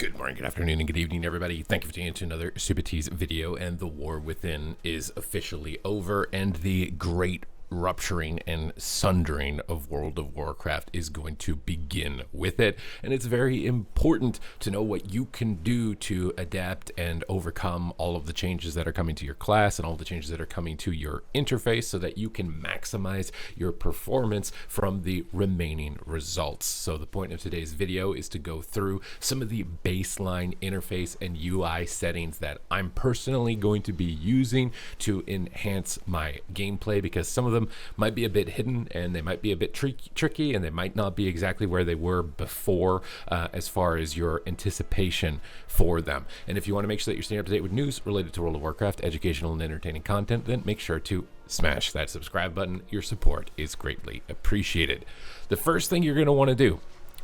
Good morning, good afternoon, and good evening, everybody. Thank you for tuning in to another Supatease video, and the war within is officially over, and the great rupturing and sundering of World of Warcraft is going to begin with it. And it's very important to know what you can do to adapt and overcome all of the changes that are coming to your class and all the changes that are coming to your interface so that you can maximize your performance from the remaining results. So the point of today's video is to go through some of the baseline interface and UI settings that I'm personally going to be using to enhance my gameplay, because some of them might be a bit hidden and they might be a bit tricky and they might not be exactly where they were before as far as your anticipation for them. And if you want to make sure that you're staying up to date with news related to World of Warcraft, educational and entertaining content, then make sure to smash that subscribe button. Your support is greatly appreciated. The first thing you're going to want to do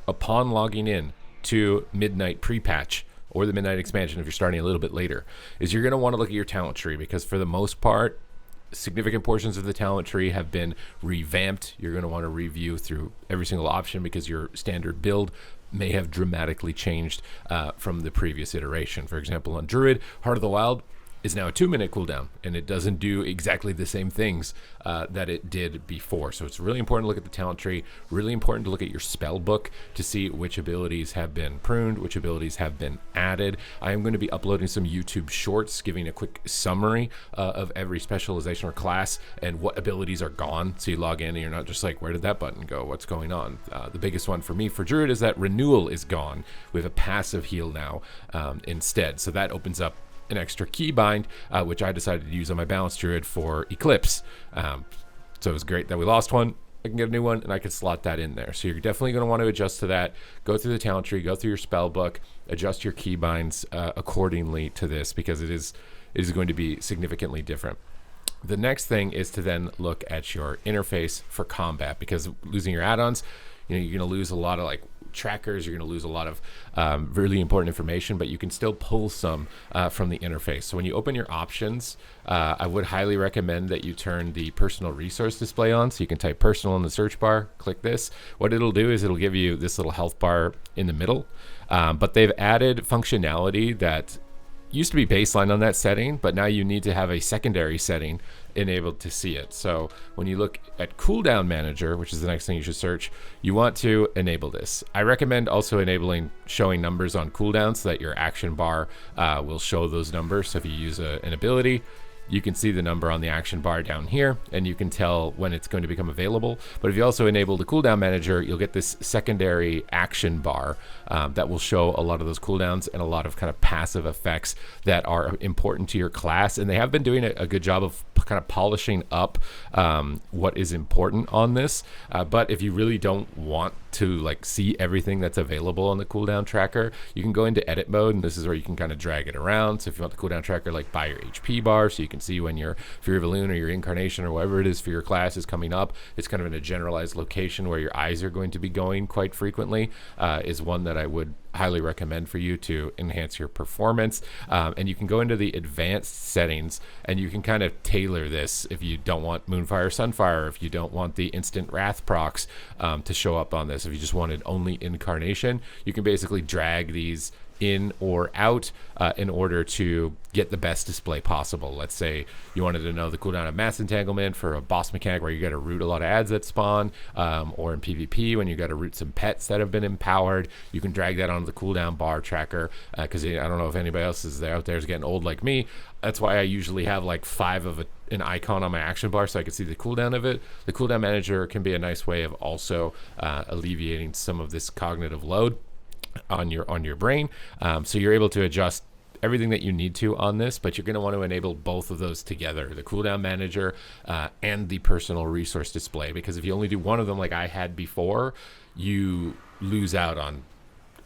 upon logging in to Midnight pre-patch or the Midnight expansion, if you're starting a little bit later, is you're going to want to look at your talent tree, because for the most part, significant portions of the talent tree have been revamped. You're going to want to review through every single option because your standard build may have dramatically changed from the previous iteration. For example, on Druid, Heart of the Wild is now a 2-minute cooldown, and it doesn't do exactly the same things that it did before. So it's really important to look at the talent tree, really important to look at your spell book to see which abilities have been pruned, which abilities have been added. I am going to be uploading some YouTube shorts giving a quick summary of every specialization or class and what abilities are gone, so you log in and you're not just like, where did that button go? What's going on? The biggest one for me for Druid is that Renewal is gone. We have a passive heal now instead, so that opens up an extra keybind, which I decided to use on my Balanced Druid for Eclipse. So it was great that we lost one. I can get a new one and I can slot that in there. So you're definitely going to want to adjust to that. Go through the talent tree, go through your spell book, adjust your keybinds accordingly to this, because it is going to be significantly different. The next thing is to then look at your interface for combat, because losing your add-ons, you're going to lose a lot of trackers, you're going to lose a lot of really important information, but you can still pull some from the interface. So when you open your options, I would highly recommend that you turn the personal resource display on, so you can type personal in the search bar, click this. What it'll do is it'll give you this little health bar in the middle, but they've added functionality that used to be baseline on that setting, but now you need to have a secondary setting enabled to see it. So when you look at cooldown manager, which is the next thing you should search, you want to enable this. I recommend also enabling showing numbers on cooldown so that your action bar will show those numbers. So if you use an ability, you can see the number on the action bar down here, and you can tell when it's going to become available. But if you also enable the cooldown manager, you'll get this secondary action bar that will show a lot of those cooldowns and a lot of kind of passive effects that are important to your class. And they have been doing a good job of kind of polishing up what is important on this. But if you really don't want to see everything that's available on the cooldown tracker, you can go into edit mode, and this is where you can kind of drag it around. So if you want the cooldown tracker by your HP bar, so you can see when your Fury of Elune or your Incarnation or whatever it is for your class is coming up, it's kind of in a generalized location where your eyes are going to be going quite frequently, is one that I would highly recommend for you to enhance your performance. And you can go into the advanced settings and you can kind of tailor this if you don't want Moonfire, Sunfire, if you don't want the instant Wrath procs to show up on this. If you just wanted only Incarnation, you can basically drag these in or out in order to get the best display possible. Let's say you wanted to know the cooldown of Mass Entanglement for a boss mechanic where you got to root a lot of ads that spawn, or in PvP when you got to root some pets that have been empowered. You can drag that onto the cooldown bar tracker, because I don't know if anybody else is out there is getting old like me. That's why I usually have 5 of an icon on my action bar so I can see the cooldown of it. The cooldown manager can be a nice way of also alleviating some of this cognitive load on your brain, so you're able to adjust everything that you need to on this, but you're going to want to enable both of those together, the cooldown manager and the personal resource display, because if you only do one of them like I had before, you lose out on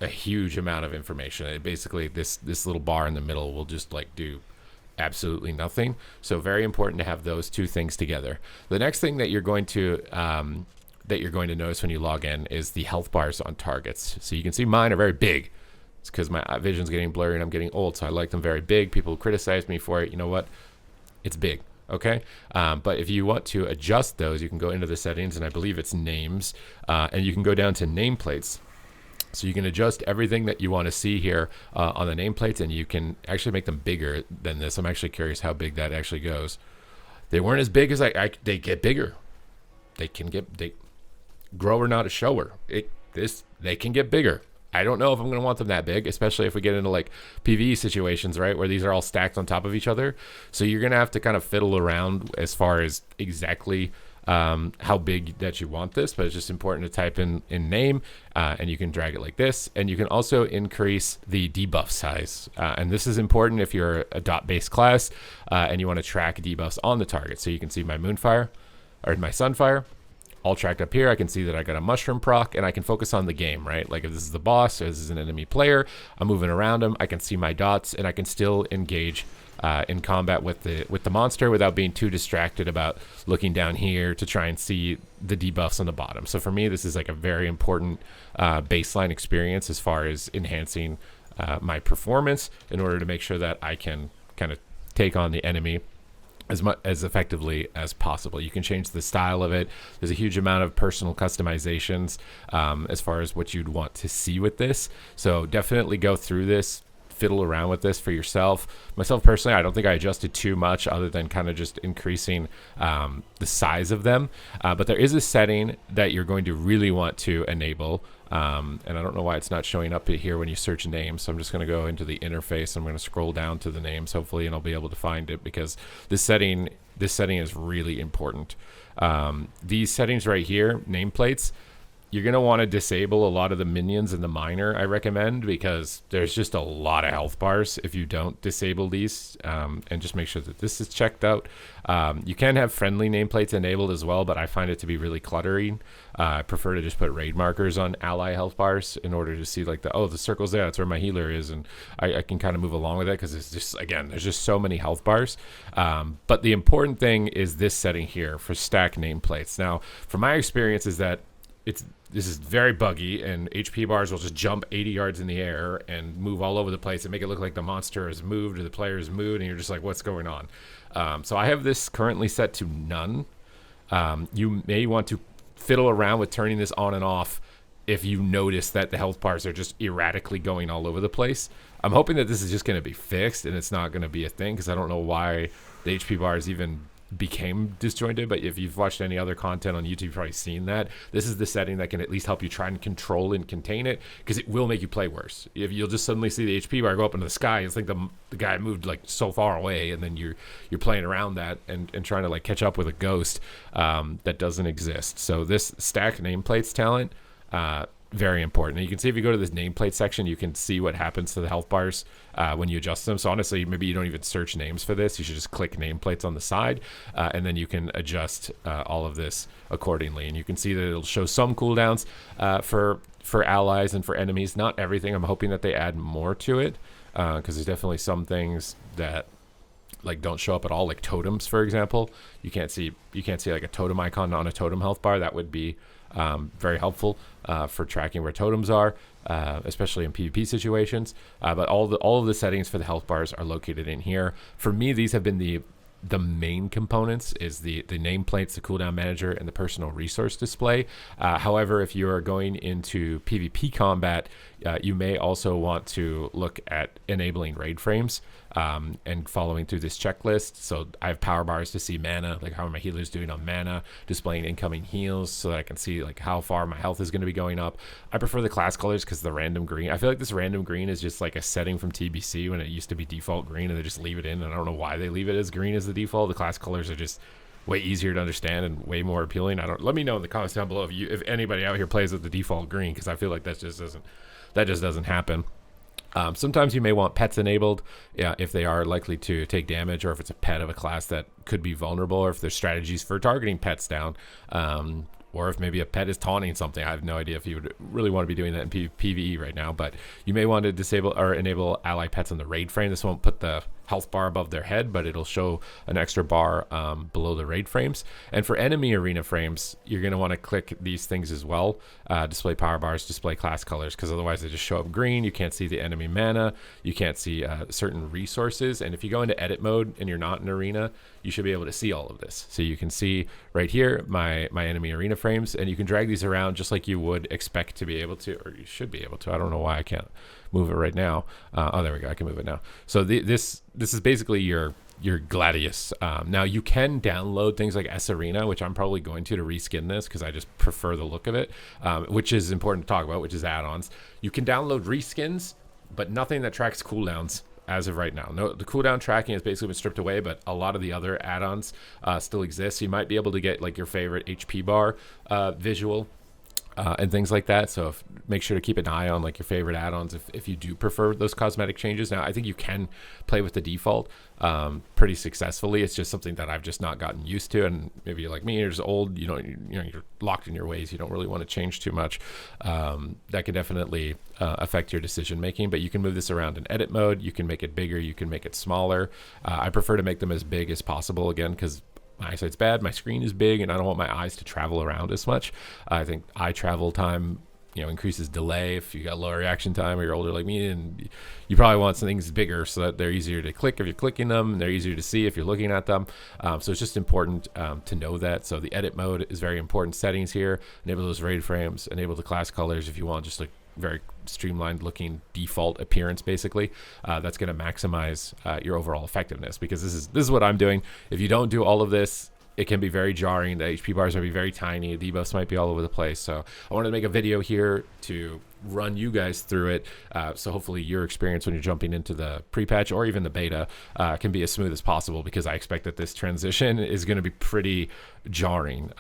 a huge amount of information. Basically this little bar in the middle will just do absolutely nothing. So very important to have those two things together. The next thing that you're going to notice when you log in is the health bars on targets. So you can see mine are very big. It's because my vision's getting blurry and I'm getting old, so I like them very big. People criticize me for it. You know what? It's big. Okay, but if you want to adjust those, you can go into the settings, and I believe it's names, and you can go down to nameplates. So you can adjust everything that you want to see here on the nameplates, and you can actually make them bigger than this. I'm actually curious how big that actually goes. They weren't as big as they get bigger. They grower, not a shower. They can get bigger. I don't know if I'm going to want them that big, especially if we get into like PvE situations, right, where these are all stacked on top of each other. So you're going to have to kind of fiddle around as far as exactly how big that you want this, but it's just important to type in name, and you can drag it like this, and you can also increase the debuff size, and this is important if you're a dot-based class and you want to track debuffs on the target. So you can see my Moonfire or my Sunfire all tracked up here. I can see that I got a mushroom proc, and I can focus on the game, right? Like if this is the boss or this is an enemy player, I'm moving around him, I can see my dots, and I can still engage in combat with the monster without being too distracted about looking down here to try and see the debuffs on the bottom. So for me, this is like a very important baseline experience as far as enhancing my performance in order to make sure that I can kind of take on the enemy as effectively as possible. You can change the style of it. There's a huge amount of personal customizations as far as what you'd want to see with this. So definitely go through this, fiddle around with this for yourself. Myself personally, I don't think I adjusted too much other than kind of just increasing the size of them. But there is a setting that you're going to really want to enable. And I don't know why it's not showing up here when you search names. So I'm just going to go into the interface. I'm going to scroll down to the names, hopefully, and I'll be able to find it, because this setting is really important. These settings right here, nameplates, you're going to want to disable a lot of the minions in the miner, I recommend, because there's just a lot of health bars if you don't disable these, and just make sure that this is checked out. You can have friendly nameplates enabled as well, but I find it to be really cluttering. I prefer to just put raid markers on ally health bars in order to see like the circle's there, that's where my healer is, and I can kind of move along with it, because it's just, again, there's just so many health bars. But the important thing is this setting here for stack nameplates. Now, from my experience is that this is very buggy, and HP bars will just jump 80 yards in the air and move all over the place and make it look like the monster has moved or the player has moved, and you're just like, what's going on? So I have this currently set to none. You may want to fiddle around with turning this on and off if you notice that the health bars are just erratically going all over the place. I'm hoping that this is just going to be fixed and it's not going to be a thing, because I don't know why the HP bars even became disjointed. But if you've watched any other content on YouTube, you've probably seen that. This is the setting that can at least help you try and control and contain it, because it will make you play worse. If you'll just suddenly see the HP bar go up into the sky, it's like the guy moved like so far away, and then you're playing around that and trying to like catch up with a ghost that doesn't exist. So this stack nameplates talent, very important. And you can see if you go to this nameplate section, you can see what happens to the health bars when you adjust them. So honestly, maybe you don't even search names for this. You should just click nameplates on the side, and then you can adjust all of this accordingly. And you can see that it'll show some cooldowns for allies and for enemies. Not everything. I'm hoping that they add more to it, because there's definitely some things that like don't show up at all, like totems, for example. You can't see like a totem icon on a totem health bar. That would be very helpful for tracking where totems are, especially in PvP situations. But all of the settings for the health bars are located in here. For me, these have been the main components, is the nameplates, the cooldown manager, and the personal resource display. However, if you are going into PvP combat, you may also want to look at enabling raid frames and following through this checklist. So I have power bars to see mana, like how are my healers doing on mana, displaying incoming heals so that I can see like how far my health is going to be going up. I prefer the class colors because the random green, I feel like this random green is just like a setting from TBC when it used to be default green, and they just leave it in, and I don't know why they leave it as green as the default. The class colors are just way easier to understand and way more appealing. Let me know in the comments down below if anybody out here plays with the default green, because I feel like that just doesn't happen. Sometimes you may want pets enabled, if they are likely to take damage, or if it's a pet of a class that could be vulnerable, or if there's strategies for targeting pets down, or if maybe a pet is taunting something. I have no idea if you would really want to be doing that in PvE right now, but you may want to disable or enable ally pets on the raid frame. This won't put the health bar above their head, but it'll show an extra bar below the raid frames. And for enemy arena frames, you're going to want to click these things as well. Display power bars, display class colors, because otherwise they just show up green. You can't see the enemy mana. You can't see certain resources. And if you go into edit mode and you're not in arena, you should be able to see all of this. So you can see right here my enemy arena frames, and you can drag these around just like you would expect to be able to, or you should be able to. I don't know why I can't move it right now. Oh, there we go. I can move it now. So this is basically your Gladius. Now you can download things like S Arena, which I'm probably going to reskin this because I just prefer the look of it, which is important to talk about, which is add-ons. You can download reskins, but nothing that tracks cooldowns as of right now. No, the cooldown tracking has basically been stripped away, but a lot of the other add-ons still exist. You might be able to get like your favorite HP bar visual and things like that. So make sure to keep an eye on like your favorite add-ons if you do prefer those cosmetic changes. Now I think you can play with the default pretty successfully. It's just something that I've just not gotten used to, and maybe you're like me, you're just old, you're locked in your ways, you don't really want to change too much. That can definitely affect your decision making, but you can move this around in edit mode. You can make it bigger, you can make it smaller. I prefer to make them as big as possible, again, because my eyesight's bad, my screen is big, and I don't want my eyes to travel around as much. I think eye travel time, increases delay if you got lower reaction time or you're older like me, and you probably want some things bigger so that they're easier to click if you're clicking them, and they're easier to see if you're looking at them. So it's just important to know that. So the edit mode is very important. Settings here, enable those raid frames, enable the class colors if you want just like very streamlined looking default appearance. Basically that's going to maximize your overall effectiveness, because this is what I'm doing. If you don't do all of this, it can be very jarring. The HP bars might be very tiny, debuffs might be all over the place. So I wanted to make a video here to run you guys through it, so hopefully your experience when you're jumping into the pre-patch or even the beta can be as smooth as possible, because I expect that this transition is going to be pretty jarring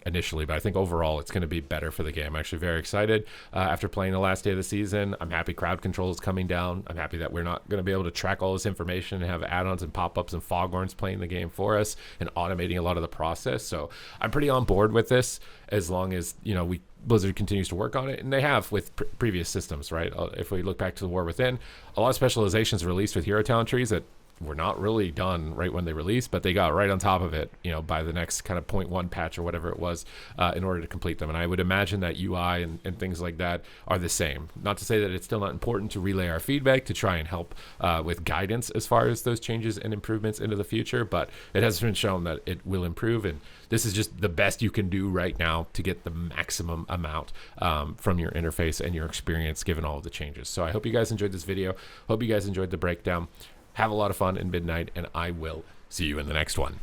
initially, but I think overall it's going to be better for the game. I'm actually very excited after playing the last day of the season. I'm happy crowd control is coming down. I'm happy that we're not going to be able to track all this information and have add-ons and pop-ups and foghorns playing the game for us and automating a lot of the process. So I'm pretty on board with this, as long as Blizzard continues to work on it, and they have with previous systems, right? If we look back to the War Within, a lot of specializations released with hero talent trees that were not really done right when they released, but they got right on top of it, by the next kind of 0.1 patch or whatever it was, in order to complete them. And I would imagine that UI and things like that are the same. Not to say that it's still not important to relay our feedback to try and help with guidance as far as those changes and improvements into the future, but it has been shown that it will improve, and this is just the best you can do right now to get the maximum amount from your interface and your experience given all of the changes. So I hope you guys enjoyed this video. Hope you guys enjoyed the breakdown. Have a lot of fun in Midnight, and I will see you in the next one.